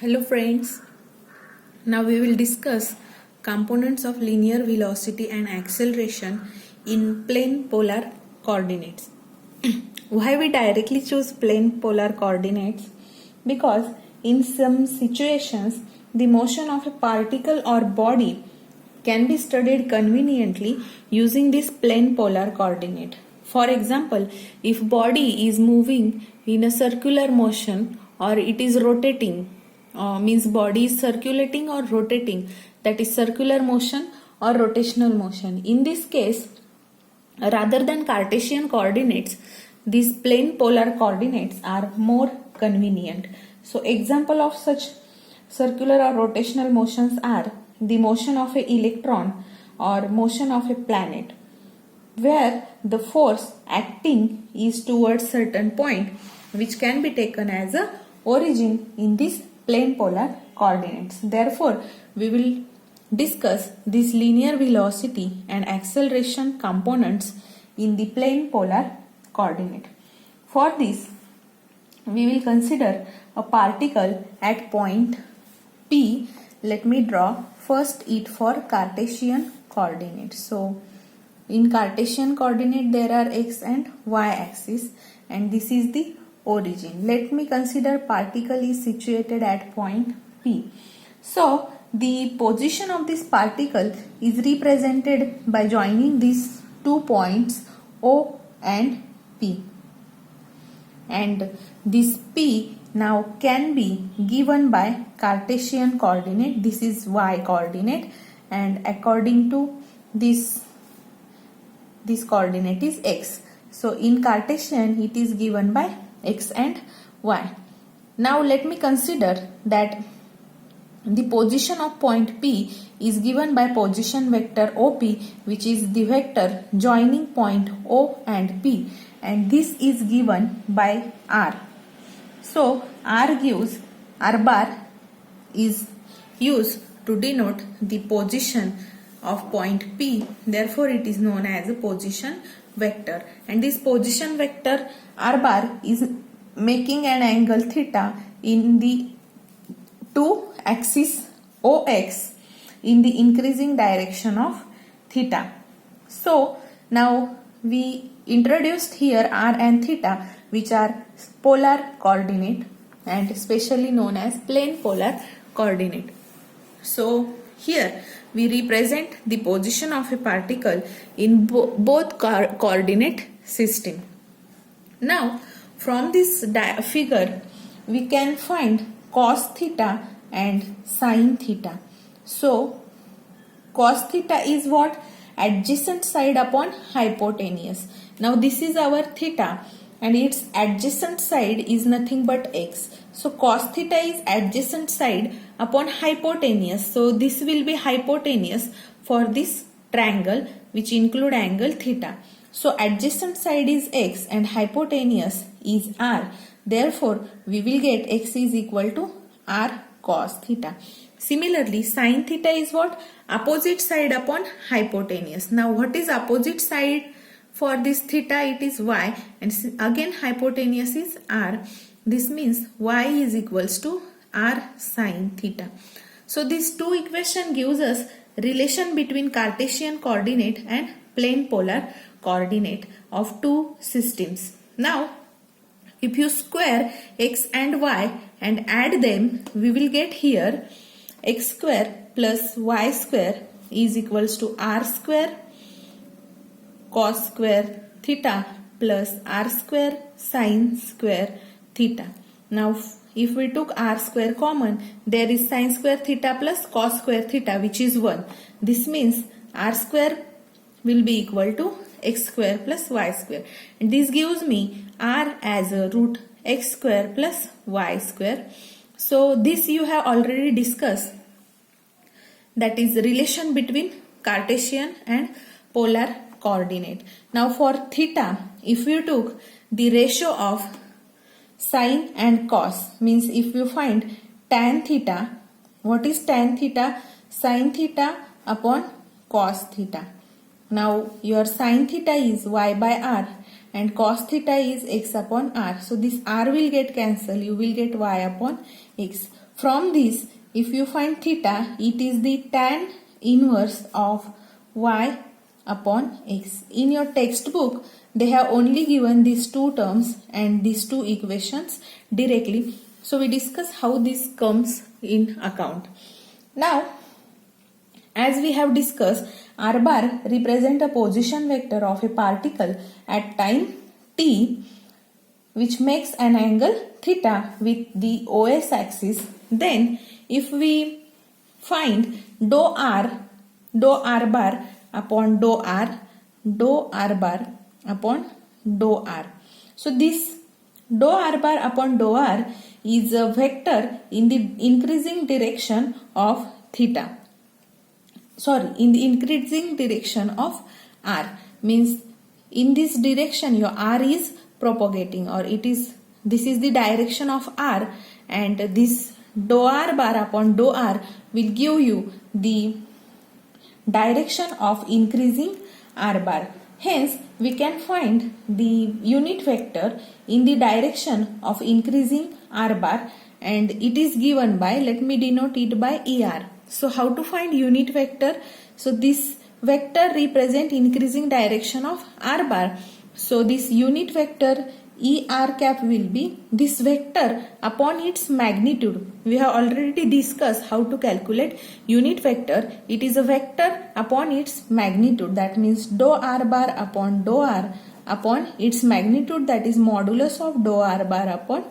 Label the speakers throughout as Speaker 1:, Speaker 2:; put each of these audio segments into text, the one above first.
Speaker 1: Hello friends, now we will discuss components of linear velocity and acceleration in plane polar coordinates. Why we directly choose plane polar coordinates? Because in some situations the motion of a particle or body can be studied conveniently using this plane polar coordinate. For example, if body is moving in a circular motion or it is rotating, means body is circulating or rotating, that is circular motion or rotational motion. In this case, rather than Cartesian coordinates, these plane polar coordinates are more convenient. So example of such circular or rotational motions are the motion of an electron or motion of a planet, where the force acting is towards certain point which can be taken as a origin in this plane polar coordinates. Therefore, we will discuss this linear velocity and acceleration components in the plane polar coordinate. For this, we will consider a particle at point P. Let me draw first it for Cartesian coordinate. So, in Cartesian coordinate there are x and y axis, and this is the origin. Let me consider particle is situated at point P. So the position of this particle is represented by joining these 2 points O and P. And this P now can be given by Cartesian coordinate. This is y coordinate, and according to this coordinate is x. So in Cartesian it is given by x and y. Now let me consider that the position of point P is given by position vector OP, which is the vector joining point O and P, and this is given by R. So R bar is used to denote the position of point P, therefore it is known as a position vector, and this position vector R bar is making an angle theta in the two axis OX in the increasing direction of theta. So now we introduced here R and theta, which are polar coordinate and specially known as plane polar coordinate. So here we represent the position of a particle in both coordinate system. Now from this figure we can find cos theta and sin theta. So cos theta is what? Adjacent side upon hypotenuse. Now this is our theta and its adjacent side is nothing but x. So cos theta is adjacent side upon hypotenuse. So this will be hypotenuse for this triangle which include angle theta. So adjacent side is x and hypotenuse is r. Therefore, we will get x is equal to r cos theta. Similarly, sin theta is what? Opposite side upon hypotenuse. Now, what is opposite side for this theta? It is y, and again hypotenuse is r. This means y is equals to r sin theta. So, this two equation gives us relation between Cartesian coordinate and plane polar coordinate of two systems. Now, if you square x and y and add them, we will get here x square plus y square is equals to r square cos square theta plus r square sin square theta. Now if we took r square common, there is sin square theta plus cos square theta, which is 1. This means r square will be equal to x square plus y square, and this gives me r as a root x square plus y square. So this you have already discussed, that is relation between Cartesian and polar coordinate. Now for theta, if you took the ratio of sin and cos, means if you find tan theta, what is tan theta? Sin theta upon cos theta. Now your sin theta is y by r and cos theta is x upon r. So this r will get cancelled. You will get y upon x. From this, if you find theta, it is the tan inverse of y upon x. In your textbook, they have only given these two terms and these two equations directly. So we discuss how this comes in account. Now, as we have discussed, r bar represent a position vector of a particle at time t, which makes an angle theta with the OS axis. Then if we find dou r bar upon dou r bar upon dou r. So this dou r bar upon dou r is a vector in the increasing direction of theta. In the increasing direction of r, means in this direction your r is propagating, or this is the direction of r, and this dou r bar upon dou r will give you the direction of increasing r bar. Hence, we can find the unit vector in the direction of increasing r bar, and it is given by, let me denote it by ER. So how to find unit vector? So this vector represent increasing direction of r bar. So this unit vector ER cap will be this vector upon its magnitude. We have already discussed how to calculate unit vector. It is a vector upon its magnitude. That means dou r bar upon dou r upon its magnitude, that is modulus of dou r bar upon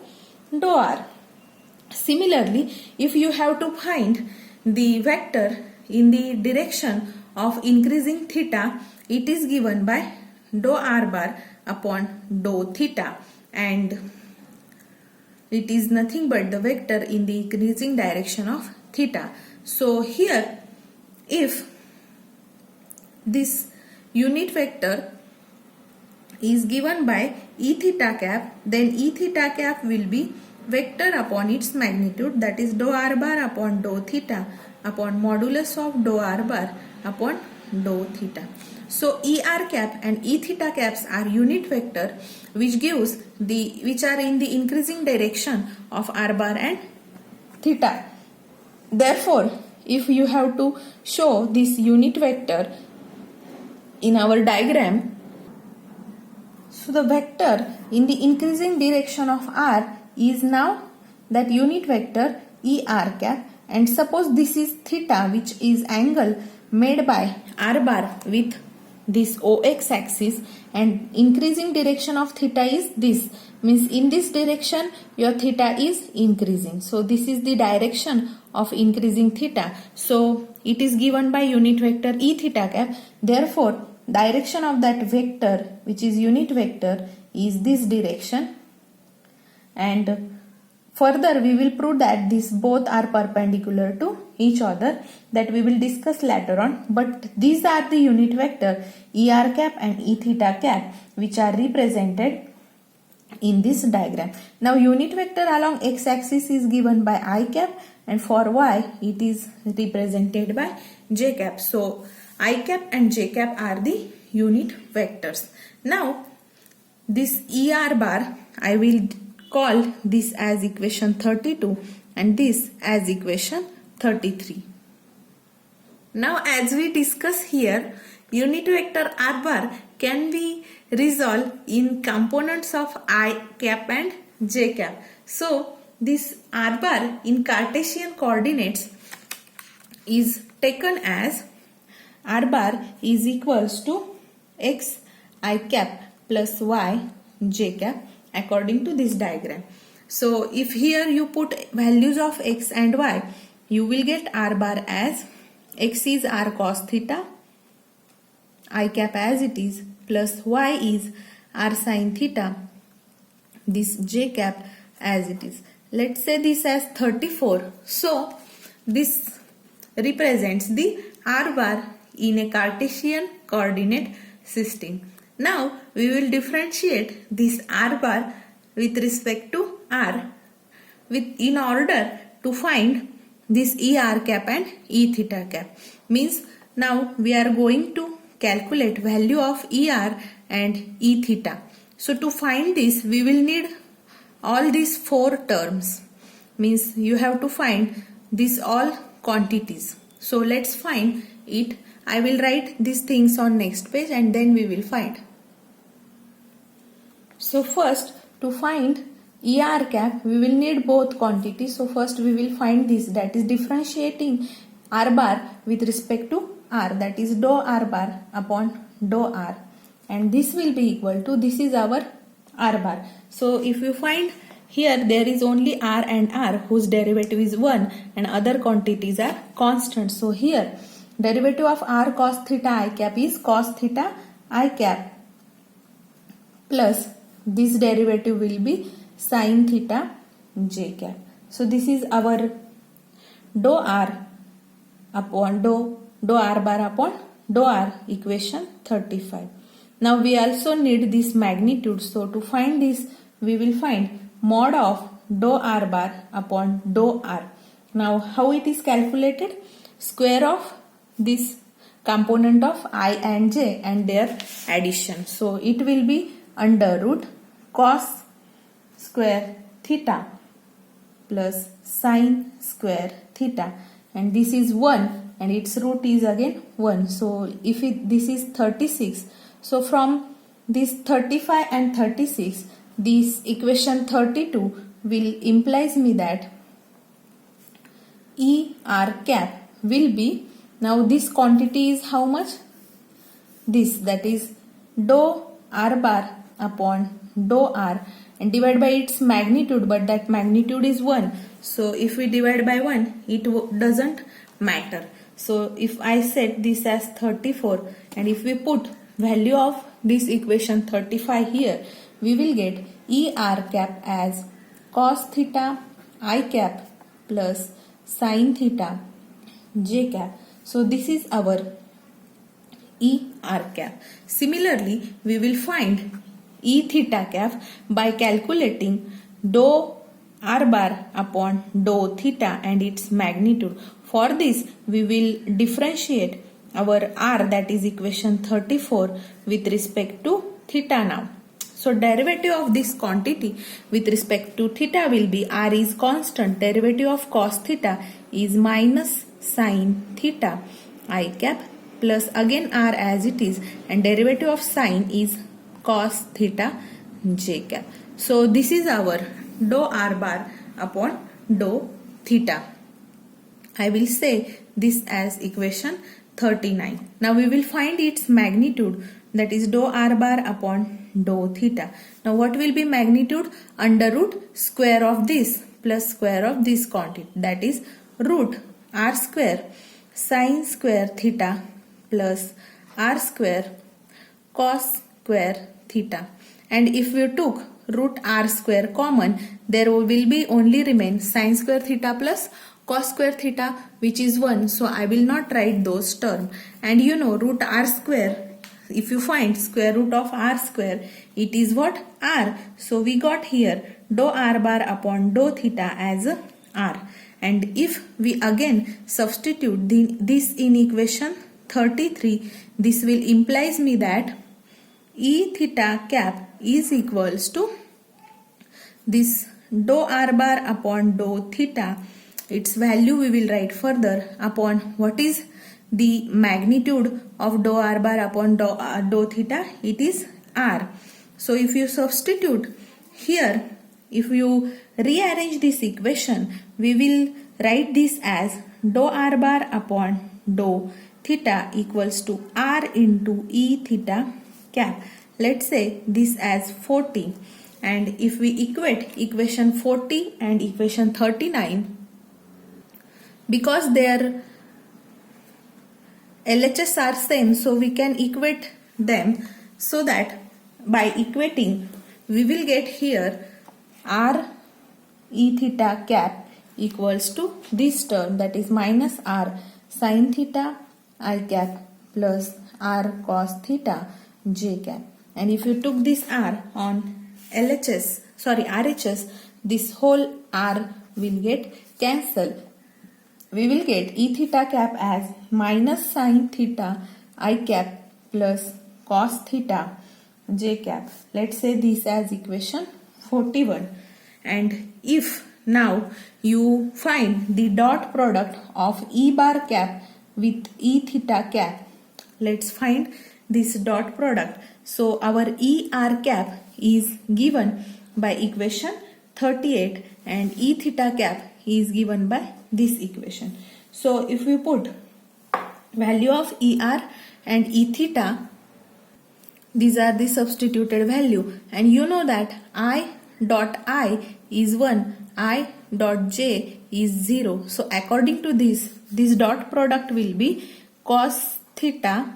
Speaker 1: dou r. Similarly, if you have to find the vector in the direction of increasing theta, it is given by dou r bar upon dou theta, and it is nothing but the vector in the increasing direction of theta. So here, if this unit vector is given by E theta cap, then E theta cap will be vector upon its magnitude, that is dou r bar upon dou theta upon modulus of dou r bar upon dou theta. So ER cap and E theta caps are unit vector which are in the increasing direction of r bar and theta. Therefore, if you have to show this unit vector in our diagram, so the vector in the increasing direction of r is now that unit vector ER cap, and suppose this is theta, which is angle made by r bar with this OX axis, and increasing direction of theta is this, means in this direction your theta is increasing. So this is the direction of increasing theta. So it is given by unit vector E theta cap. Therefore, direction of that vector, which is unit vector, is this direction. And further we will prove that these both are perpendicular to each other, that we will discuss later on. But these are the unit vector ER cap and E theta cap which are represented in this diagram. Now unit vector along x axis is given by I cap, and for y it is represented by j cap. So I cap and j cap are the unit vectors. Now this ER bar, I will call this as equation 32 and this as equation 33. Now as we discuss here, unit vector r bar can be resolved in components of I cap and j cap. So this r bar in Cartesian coordinates is taken as r bar is equals to x I cap plus y j cap according to this diagram. So if here you put values of x and y, you will get r bar as x is r cos theta, I cap as it is, plus y is r sin theta, this j cap as it is. Let's say this as 34. So this represents the r bar in a Cartesian coordinate system. Now we will differentiate this r bar with respect to r in order to find this ER cap and E theta cap. Means now we are going to calculate value of ER and E theta. So to find this, we will need all these four terms. Means you have to find these all quantities. So let's find it. I will write these things on next page and then we will find. So first, to find ER cap, we will need both quantities. So first we will find this, that is differentiating R bar with respect to R, that is dou R bar upon dou R, and this will be equal to, this is our R bar. So if you find here, there is only R and R whose derivative is 1 and other quantities are constant. So here derivative of R cos theta I cap is cos theta I cap plus this derivative will be sin theta j cap. So this is our dou R upon dou R bar upon dou R, equation 35. Now we also need this magnitude. So to find this, we will find mod of dou R bar upon dou R. Now how it is calculated? Square of this component of I and j and their addition. So it will be under root cos square theta plus sin square theta, and this is 1 and its root is again 1. So if this is 36, so from this 35 and 36, this equation 32 will implies me that ER cap will be, now this quantity is how much? This, that is dou R bar upon dou R and divide by its magnitude, but that magnitude is 1. So if we divide by 1, it doesn't matter. So if I set this as 34 and if we put value of this equation 35 here, we will get ER cap as cos theta I cap plus sin theta j cap. So this is our ER cap. Similarly, we will find E theta cap by calculating dou R bar upon dou theta and its magnitude. For this, we will differentiate our R, that is equation 34, with respect to theta now. So derivative of this quantity with respect to theta will be, R is constant, derivative of cos theta is minus sin theta I cap plus again R as it is, and derivative of sin is cos theta j cap. So this is our dou R bar upon dou theta. I will say this as equation 39. Now we will find its magnitude, that is dou R bar upon dou theta. Now what will be magnitude? Under root square of this plus square of this quantity, that is root R square sin square theta plus R square cos square theta. And if we took root R square common, there will be only remain sin square theta plus cos square theta, which is 1. So I will not write those terms. And you know, root R square, if you find square root of R square, it is what? R. So we got here dou R bar upon dou theta as R. And if we again substitute this in equation 33, this will implies me that E theta cap is equals to this dou R bar upon dou theta. Its value we will write further upon what is the magnitude of dou R bar upon dou theta. It is R. So if you substitute here, if you rearrange this equation, we will write this as dou R bar upon dou theta equals to R into E theta cap. Let's say this as 40, and if we equate equation 40 and equation 39, because their LHS are same, so we can equate them, so that by equating we will get here R E theta cap equals to this term, that is minus R sin theta I cap plus R cos theta j cap. And if you took this R on RHS, this whole R will get cancelled. We will get E theta cap as minus sin theta I cap plus cos theta j cap. Let's say this as equation 41. And if now you find the dot product of E bar cap with E theta cap, let's find this dot product. So our E r cap is given by equation 38 and E theta cap is given by this equation. So if we put value of ER and E theta, these are the substituted value, and you know that I dot I is 1, I dot j is 0. So according to this dot product will be cos theta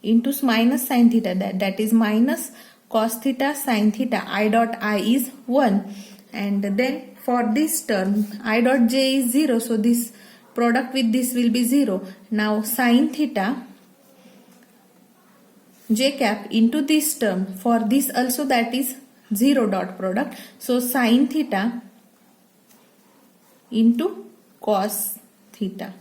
Speaker 1: into minus sin theta, that is minus cos theta sin theta. I dot I is 1, and then for this term I dot j is 0, so this product with this will be 0. Now sin theta j cap into this term, for this also that is 0 dot product, so sin theta into cos theta,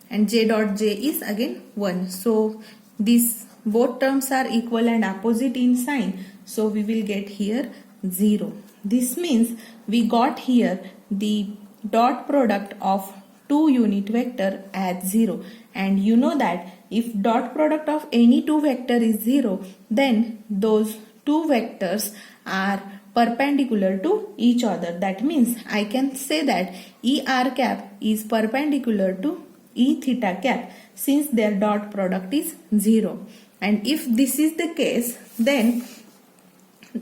Speaker 1: and j dot j is again 1. So these both terms are equal and opposite in sign, so we will get here 0. This means we got here the dot product of two unit vector as 0, and you know that if dot product of any two vector is 0, then those two vectors are perpendicular to each other. That means I can say that ER cap is perpendicular to E theta cap since their dot product is 0. And if this is the case, then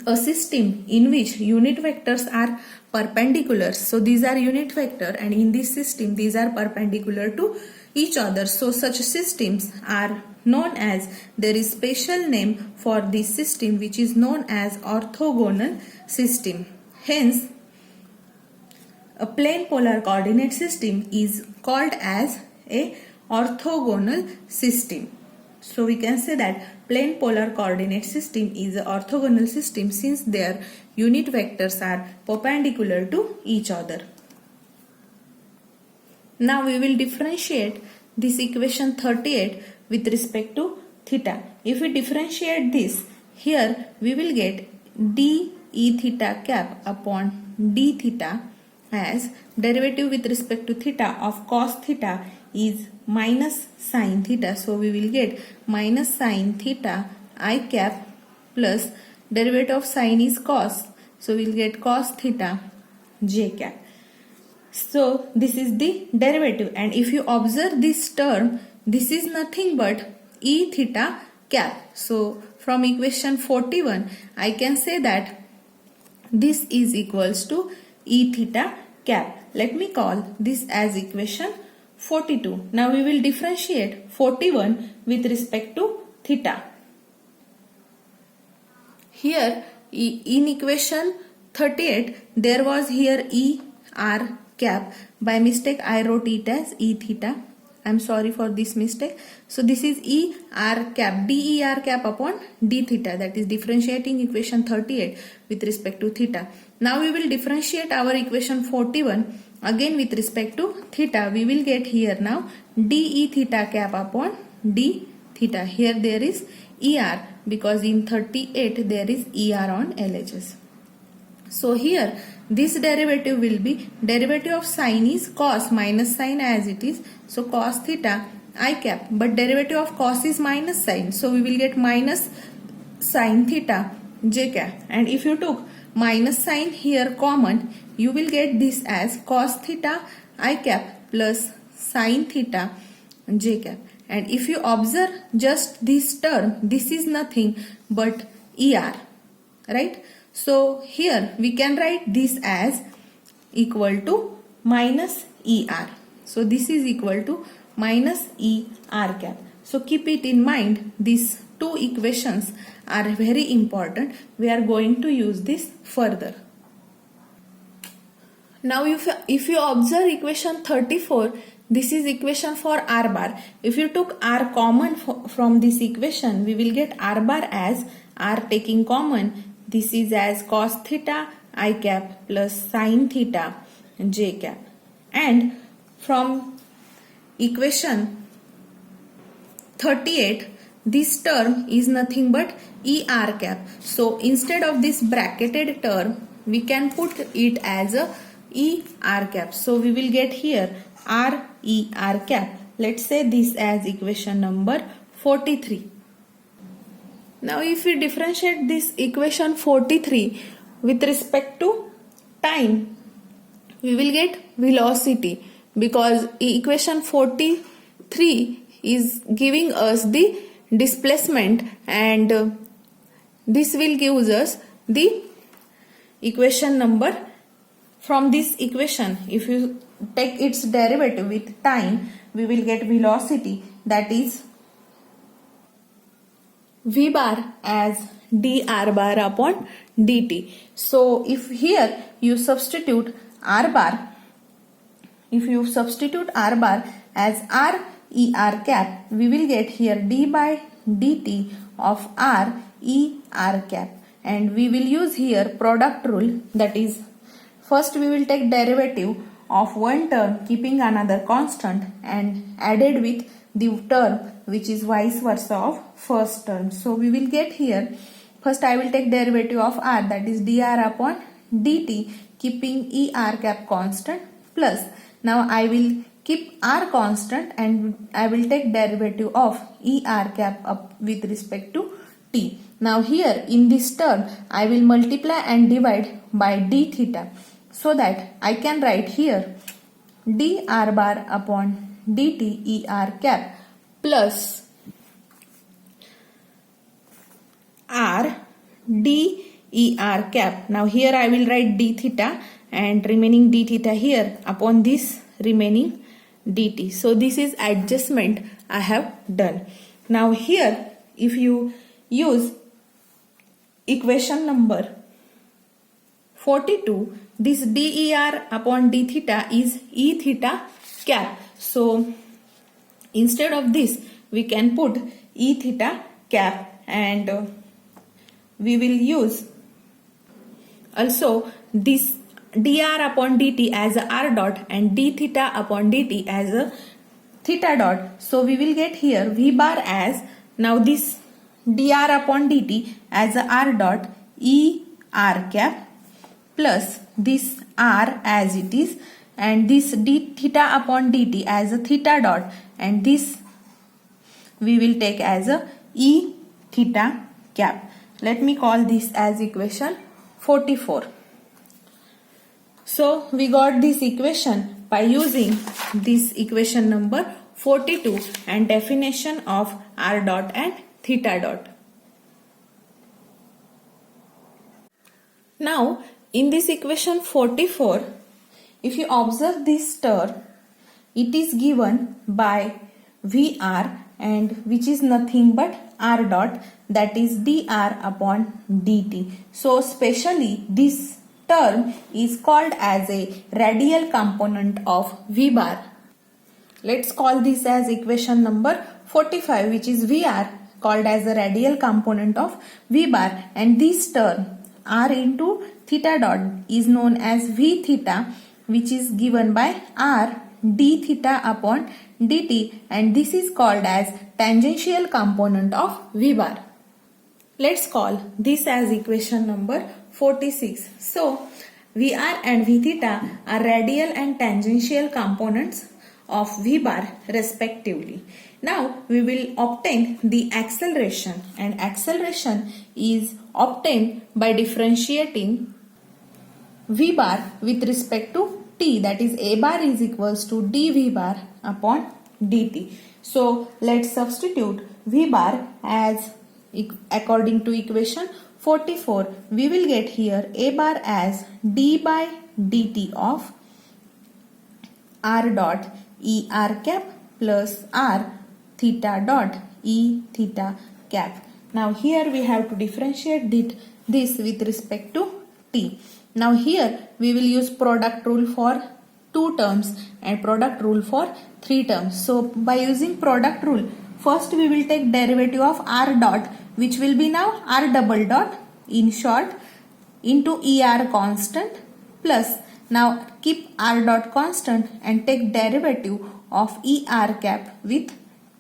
Speaker 1: a system in which unit vectors are perpendicular, so these are unit vector, and in this system these are perpendicular to each other, so such systems are known as, there is special name for this system which is known as orthogonal system. Hence a plane polar coordinate system is called as a orthogonal system. So we can say that plane polar coordinate system is an orthogonal system since their unit vectors are perpendicular to each other. Now we will differentiate this equation 38 with respect to theta. If we differentiate this, here we will get d e theta cap upon d theta as derivative with respect to theta of cos theta is minus sin theta. So we will get minus sin theta I cap plus derivative of sin is cos. So we will get cos theta j cap. So this is the derivative, and if you observe this term, this is nothing but E theta cap. So from equation 41 I can say that this is equals to E theta cap. Let me call this as equation 42. Now we will differentiate 41 with respect to theta. Here in equation 38 there was here E r cap. By mistake I wrote it as E theta. I am sorry for this mistake. So this is E r cap, d e r cap upon d theta, that is differentiating equation 38 with respect to theta. Now we will differentiate our equation 41 again with respect to theta. We will get here now d e theta cap upon d theta. Here there is er because in 38 there is er on LHS. So here this derivative will be derivative of sin is cos minus sin as it is. So cos theta I cap, but derivative of cos is minus sin. So we will get minus sin theta j cap. And if you took minus sin here common, you will get this as cos theta I cap plus sin theta j cap. And if you observe just this term, this is nothing but er, right? So here we can write this as equal to minus er. So this is equal to minus er cap. So keep it in mind, these two equations are very important. We are going to use this further. Now if you observe equation 34, this is equation for r bar. If you took r common from this equation, we will get r bar as r taking common. This is as cos theta I cap plus sin theta j cap. And from equation 38, this term is nothing but ER cap. So instead of this bracketed term, we can put it as a ER cap. So we will get here RER cap. Let's say this as equation number 43. Now if we differentiate this equation 43 with respect to time, we will get velocity, because equation 43 is giving us the displacement, and this will give us the equation number. From this equation, if you take its derivative with time, we will get velocity, that is V bar as dr bar upon dt. So if here you substitute r bar, if you substitute r bar as RER cap, we will get here d by dt of RER cap, and we will use here product rule, that is first we will take derivative of one term keeping another constant and added with the term which is vice versa of first term. So we will get here, first I will take derivative of r, that is dr upon dt, keeping ER cap constant, plus now I will keep r constant and I will take derivative of ER cap up with respect to t. Now here in this term I will multiply and divide by d theta, so that I can write here dr bar upon dt ER cap plus r dER cap. Now here I will write d theta and remaining d theta here upon this remaining dt. So this is adjustment I have done. Now here if you use equation number 42, this dER upon d theta is E theta cap. So instead of this we can put E theta cap, and we will use also this dr upon dt as a r dot and d theta upon dt as a theta dot. So we will get here V bar as, now this dr upon dt as a r dot ER cap plus this r as it is, and this d theta upon dt as a theta dot, and this we will take as a E theta cap. Let me call this as equation 44. So we got this equation by using this equation number 42 and definition of r dot and theta dot. Now in this equation 44, if you observe this term, it is given by VR, and which is nothing but r dot, that is dr upon dt. So specially this term is called as a radial component of V bar. Let's call this as equation number 45, which is VR called as a radial component of V bar, and this term r into theta dot is known as V theta, which is given by r d theta upon dt, and this is called as tangential component of V bar. Let's call this as equation number 46. So VR and V theta are radial and tangential components of V bar respectively. Now we will obtain the acceleration, and acceleration is obtained by differentiating V bar with respect to t, that is A bar is equals to dV bar upon dt. So let's substitute V bar as, according to equation 44, we will get here A bar as d by dt of r dot ER cap plus r theta dot E theta cap. Now here we have to differentiate this with respect to t. Now here we will use product rule for 2 terms and product rule for 3 terms. So by using product rule, first we will take derivative of r dot, which will be now r double dot, in short, into ER constant, plus now keep r dot constant and take derivative of ER cap with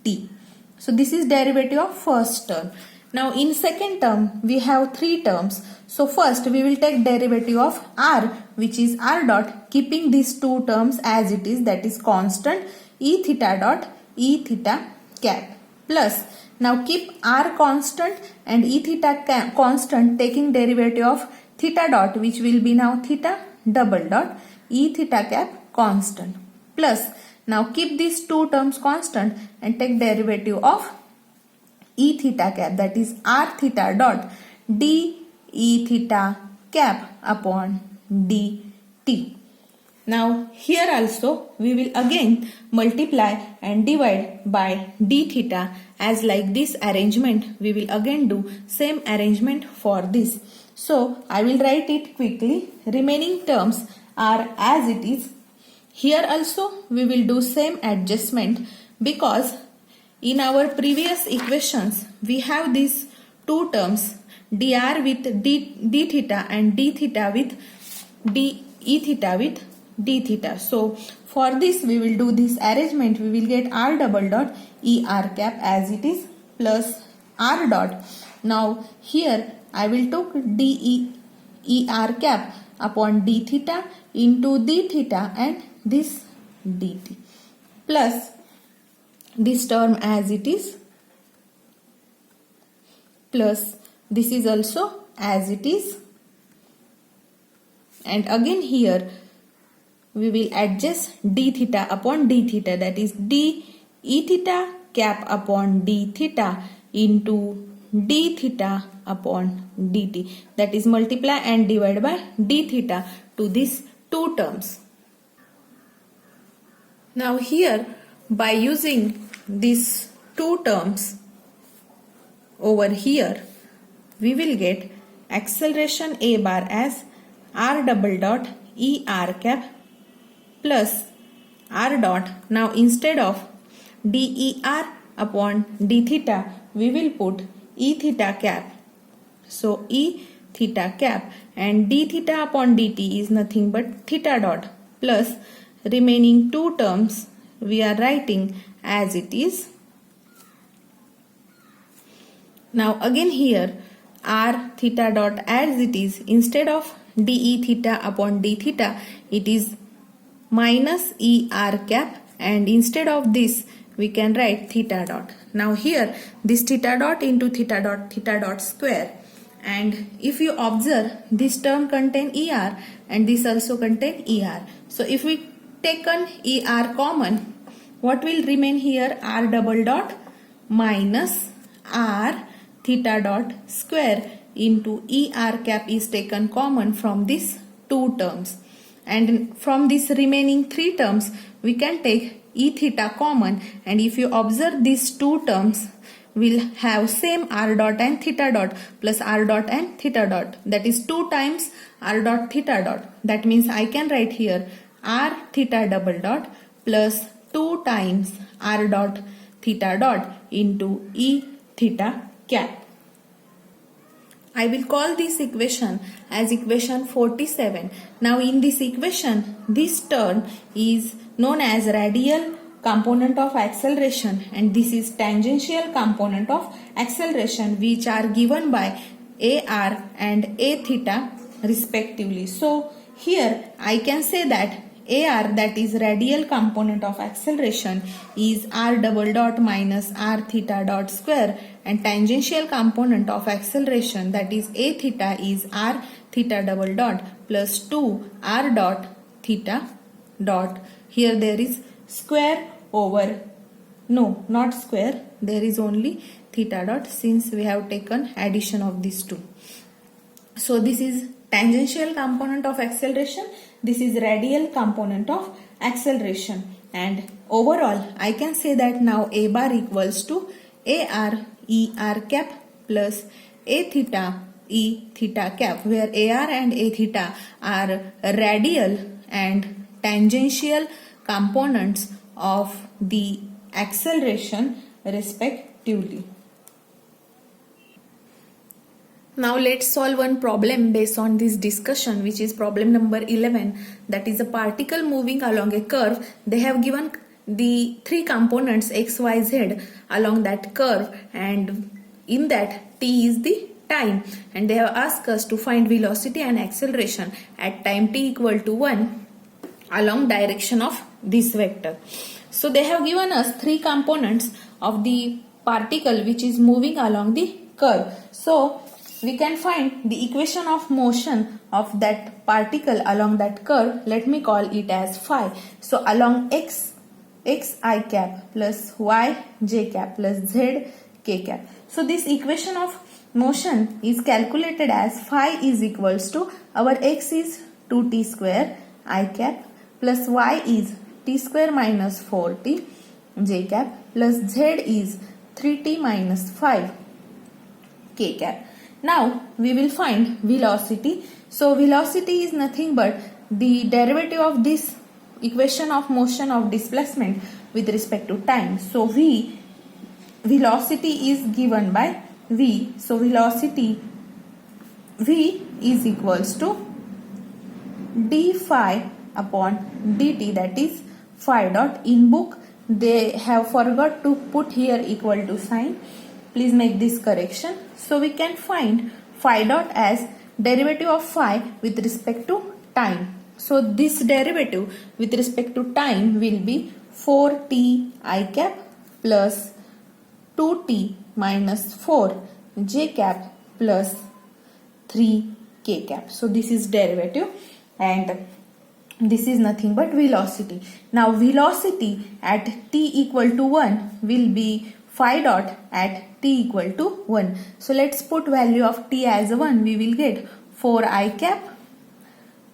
Speaker 1: t. So this is derivative of first term. Now in second term we have three terms. So first we will take derivative of r, which is r dot, keeping these two terms as it is, that is constant e theta dot e theta cap, plus now keep r constant and e theta constant, taking derivative of theta dot, which will be now theta double dot e theta cap constant, plus now keep these two terms constant and take derivative of e theta cap, that is r theta dot d e theta cap upon dt. Now here also we will again multiply and divide by d theta, as like this arrangement we will again do same arrangement for this. So I will write it quickly. Remaining terms are as it is. Here also we will do same adjustment, because in our previous equations we have these two terms, dr with d theta and d theta with d e theta with d theta. So for this we will do this arrangement. We will get r double dot e r cap as it is, plus r dot. Now here I will took d e r cap upon d theta into d theta and this dt, plus this term as it is, plus this is also as it is, and again here we will adjust d theta upon d theta, that is d e theta cap upon d theta into d theta upon dt, that is multiply and divide by d theta to these two terms. Now here by using these two terms over here, we will get acceleration a bar as r double dot e r cap plus r dot. Now instead of der upon d theta we will put e theta cap. So e theta cap and d theta upon dt is nothing but theta dot, plus remaining two terms we are writing as it is. Now again here r theta dot as it is, instead of de theta upon d theta it is minus e r cap, and instead of this we can write theta dot. Now here this theta dot into theta dot square, and if you observe this term contain er and this also contain er. So if we taken er common, what will remain here? R double dot minus r theta dot square into er cap is taken common from these two terms, and from these remaining three terms we can take e theta common, and if you observe these two terms will have same r dot and theta dot plus r dot and theta dot, that is 2 times r dot theta dot. That means I can write here r theta double dot plus 2 times r dot theta dot into e theta cap. I will call this equation as equation 47. Now in this equation, this term is known as radial component of acceleration and this is tangential component of acceleration, which are given by ar and a theta respectively. So here I can say that ar, that is radial component of acceleration, is r double dot minus r theta dot square, and tangential component of acceleration, that is a theta, is r theta double dot plus 2 r dot theta dot. Here there is square over, no, not square, there is only theta dot since we have taken addition of these two. So this is tangential component of acceleration, this is radial component of acceleration, and overall I can say that now a bar equals to ar e r cap plus a theta e theta cap, where ar and a theta are radial and tangential components of the acceleration respectively. Now let's solve one problem based on this discussion, which is problem number 11, that is a particle moving along a curve. They have given the three components x, y, z along that curve, and in that t is the time, and they have asked us to find velocity and acceleration at time t equal to 1 along direction of this vector. So they have given us three components of the particle which is moving along the curve. So we can find the equation of motion of that particle along that curve. Let me call it as phi. So along x I cap plus y j cap plus z k cap. So this equation of motion is calculated as phi is equals to, our x is 2t square I cap plus y is t square minus 4t j cap plus z is 3t minus 5 k cap. Now we will find velocity. So velocity is nothing but the derivative of this equation of motion of displacement with respect to time. So velocity is given by v. So velocity v is equals to d phi upon dt, that is phi dot. In book they have forgot to put here equal to sign. Please make this correction. So we can find phi dot as derivative of phi with respect to time. So this derivative with respect to time will be 4t I cap plus 2t minus 4 j cap plus 3 k cap. So this is derivative, and this is nothing but velocity. Now velocity at t equal to 1 will be phi dot at t equal to 1. So let's put value of t as 1. We will get 4 I cap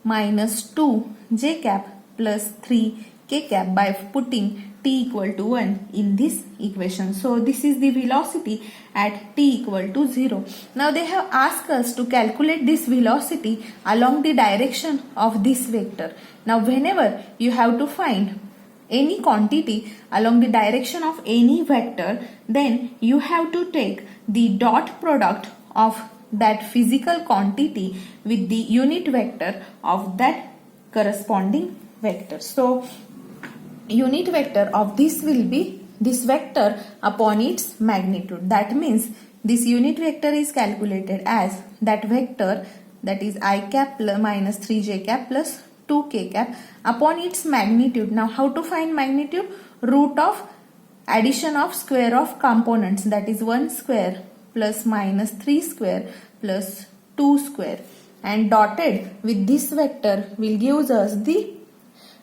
Speaker 1: minus 2 j cap plus 3 k cap by putting t equal to 1 in this equation. So this is the velocity at t equal to 0. Now they have asked us to calculate this velocity along the direction of this vector. Now whenever you have to find any quantity along the direction of any vector, then you have to take the dot product of that physical quantity with the unit vector of that corresponding vector. So unit vector of this will be this vector upon its magnitude. That means this unit vector is calculated as that vector, that is I cap minus 3j cap plus 2k cap upon its magnitude. Now how to find magnitude? Root of addition of square of components, that is 1 square plus minus 3 square plus 2 square, and dotted with this vector will gives us the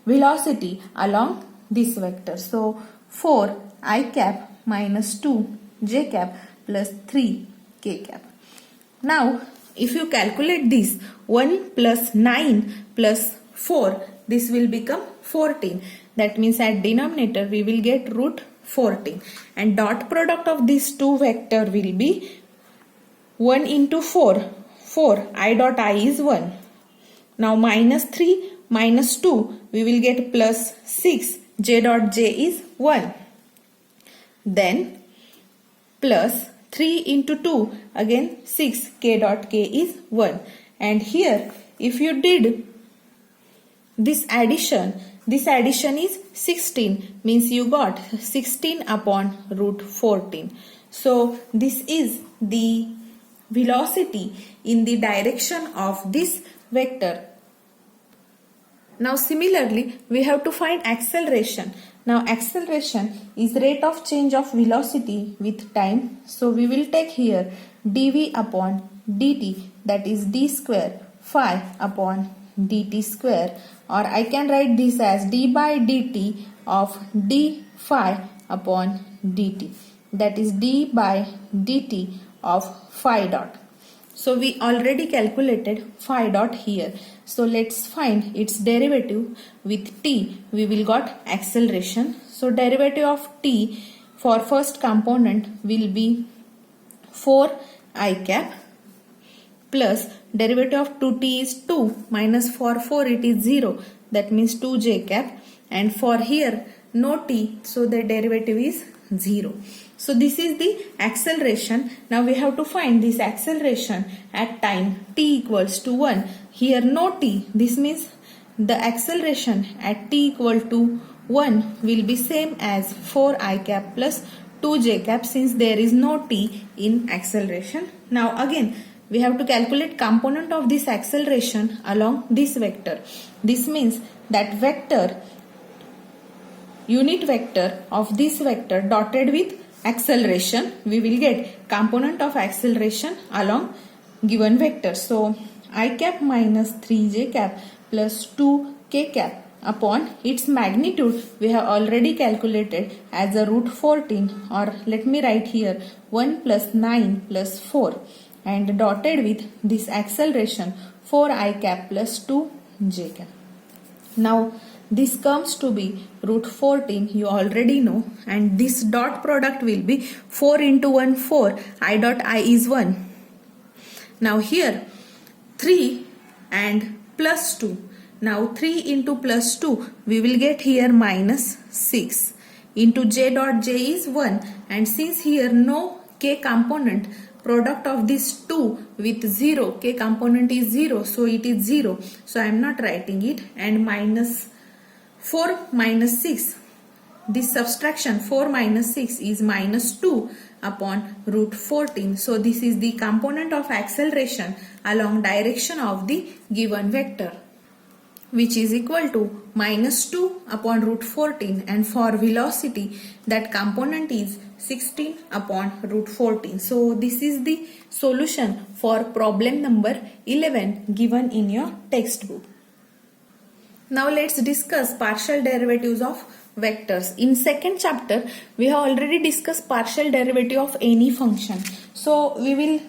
Speaker 1: velocity along this vector. So 4 I cap minus 2 j cap plus 3 k cap. Now if you calculate this, 1 plus 9 plus 4, this will become 14. That means at denominator we will get root 14, and dot product of these two vector will be 1 into 4. 4 I dot I is 1. Now minus 3 minus 2 we will get plus 6 j dot j is 1. Then plus 3 into 2 again 6 k dot k is 1. And here if you did this addition is 16, means you got 16 upon root 14. So this is the velocity in the direction of this vector. Now similarly we have to find acceleration. Now acceleration is rate of change of velocity with time. So we will take here dv upon dt, that is d square phi upon dt square, or I can write this as d by dt of d phi upon dt, that is d by dt of phi dot. So we already calculated phi dot here. So let's find its derivative with t. We will got acceleration. So derivative of t for first component will be 4 I cap plus derivative of 2t is 2 minus for 4 it is 0, that means 2j cap, and for here no t, so the derivative is 0. So this is the acceleration. Now we have to find this acceleration at time t equals to 1. Here no t, this means the acceleration at t equal to 1 will be same as 4 I cap plus 2 j cap since there is no t in acceleration. Now again we have to calculate component of this acceleration along this vector. This means that vector, unit vector of this vector dotted with acceleration, we will get component of acceleration along given vector. So I cap minus 3j cap plus 2k cap upon its magnitude we have already calculated as a root 14, or let me write here 1 plus 9 plus 4, and dotted with this acceleration 4 I cap plus 2 j cap. Now this comes to be root 14, you already know, and this dot product will be 4 into 1 4, I dot I is 1. Now here 3 and plus 2. Now 3 into plus 2 we will get here minus 6 into j dot j is 1, and since here no k component, product of this 2 with 0, k component is 0, so it is 0, so I am not writing it, and minus 4 minus 6, this subtraction 4 minus 6 is minus 2 upon root 14. So this is the component of acceleration along direction of the given vector, which is equal to minus 2 upon root 14, and for velocity that component is 16 upon root 14. So this is the solution for problem number 11 given in your textbook. Now let's discuss partial derivatives of vectors. In second chapter we have already discussed partial derivative of any function. So we will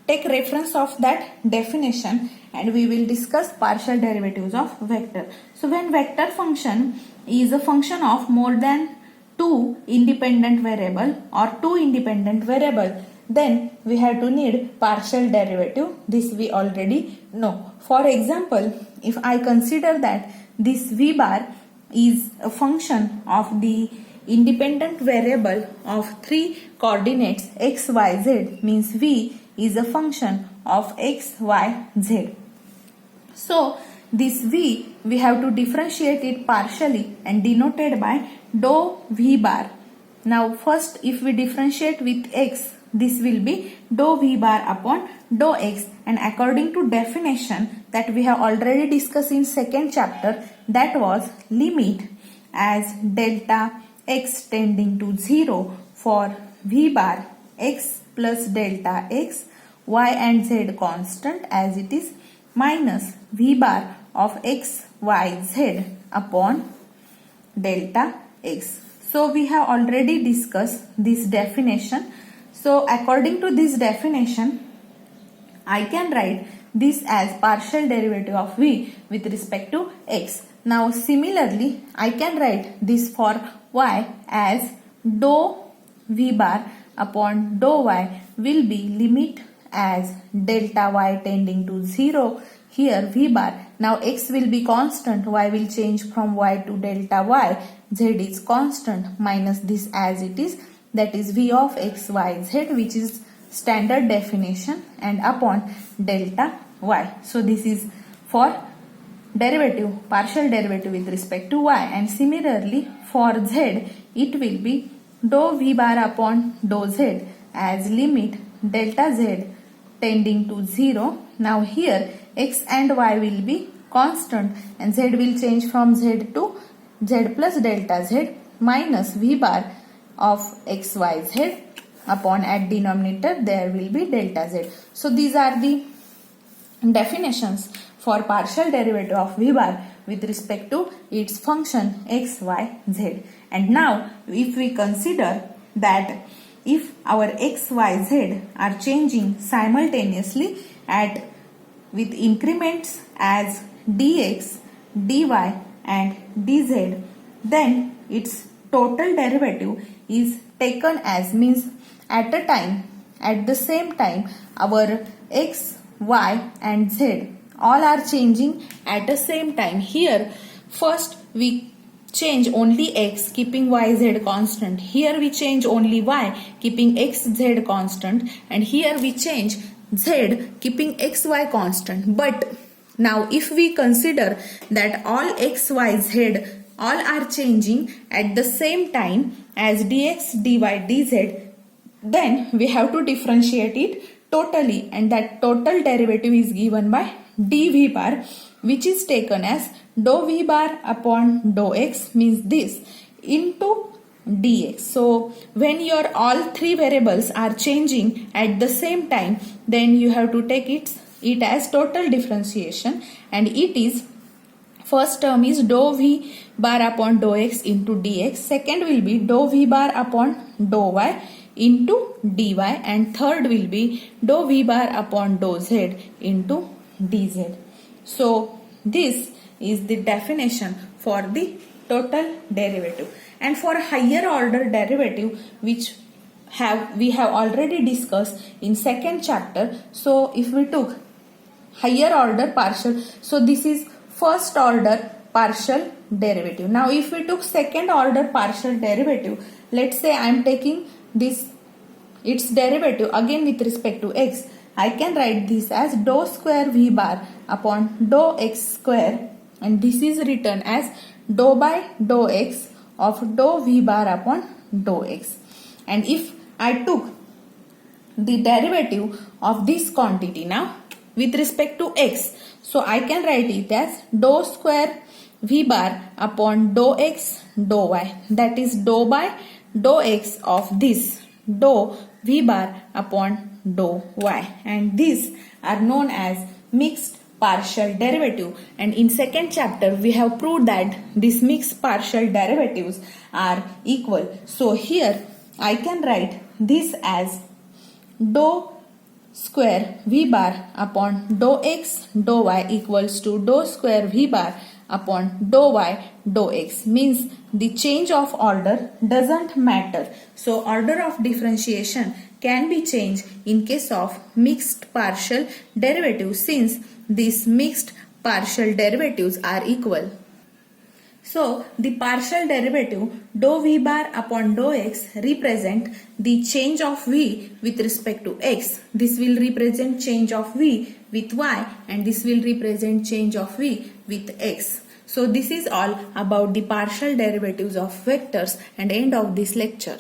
Speaker 1: take reference of that definition and we will discuss partial derivatives of vector. So when vector function is a function of more than two independent variable or two independent variable, then we have to need partial derivative. This we already know. For example, if I consider that this v bar is a function of the independent variable of three coordinates x, y, z, means v is a function of x, y, z. So this v we have to differentiate it partially and denoted by dou v bar. Now first if we differentiate with x, this will be dou v bar upon dou x, and according to definition that we have already discussed in second chapter, that was limit as delta x tending to 0 for v bar x plus delta x, y and z constant as it is, minus v bar of x, y, z upon delta x. So we have already discussed this definition. So according to this definition, I can write this as partial derivative of v with respect to x. Now similarly, I can write this for y as dou v bar upon dou y will be limit as delta y tending to 0. Here v bar, now x will be constant, y will change from y to delta y, z is constant, minus this as it is, that is v of x, y, z, which is standard definition, and upon delta y. So this is for derivative, partial derivative with respect to y, and similarly for z it will be dou v bar upon dou z as limit delta z tending to 0. Now here x and y will be constant and z will change from z to z plus delta z minus v bar of x, y, z upon at denominator there will be delta z. So these are the definitions for partial derivative of v bar with respect to its function x, y, z. And now if we consider that if our x, y, z are changing simultaneously at with increments as dx, dy and dz, then its total derivative is taken as, means at a time, at the same time our x, y and z all are changing at the same time. Here first we change only x keeping y, z constant. Here we change only y keeping x, z constant, and here we change z keeping x, y constant. But now if we consider that all x, y, z all are changing at the same time as dx, dy, dz, then we have to differentiate it totally, and that total derivative is given by dv bar, which is taken as dou v bar upon dou x, means this, into dx. So when your all three variables are changing at the same time, then you have to take it as total differentiation, and it is, first term is dou v bar upon dou x into dx, second will be dou v bar upon dou y into dy, and third will be dou v bar upon dou z into dz. So this is the definition for the total derivative. And for higher order derivative, which we have already discussed in second chapter, so if we took higher order partial, so this is first order partial derivative. Now if we took second order partial derivative, let's say I am taking this, its derivative again with respect to x, I can write this as dou square v bar upon dou x square, and this is written as dou by dou x of dou v bar upon dou x. And if I took the derivative of this quantity now with respect to x, so I can write it as dou square v bar upon dou x dou y, that is dou by dou x of this dou v bar upon dou y, and these are known as mixed partial derivative. And in second chapter we have proved that these mixed partial derivatives are equal. So here I can write this as dou square v bar upon dou x dou y equals to dou square v bar upon dou y dou x, means the change of order doesn't matter. So order of differentiation can be changed in case of mixed partial derivatives, since these mixed partial derivatives are equal. So the partial derivative dou v bar upon dou x represent the change of v with respect to x. This will represent change of v with y, and this will represent change of v with x. So this is all about the partial derivatives of vectors, and end of this lecture.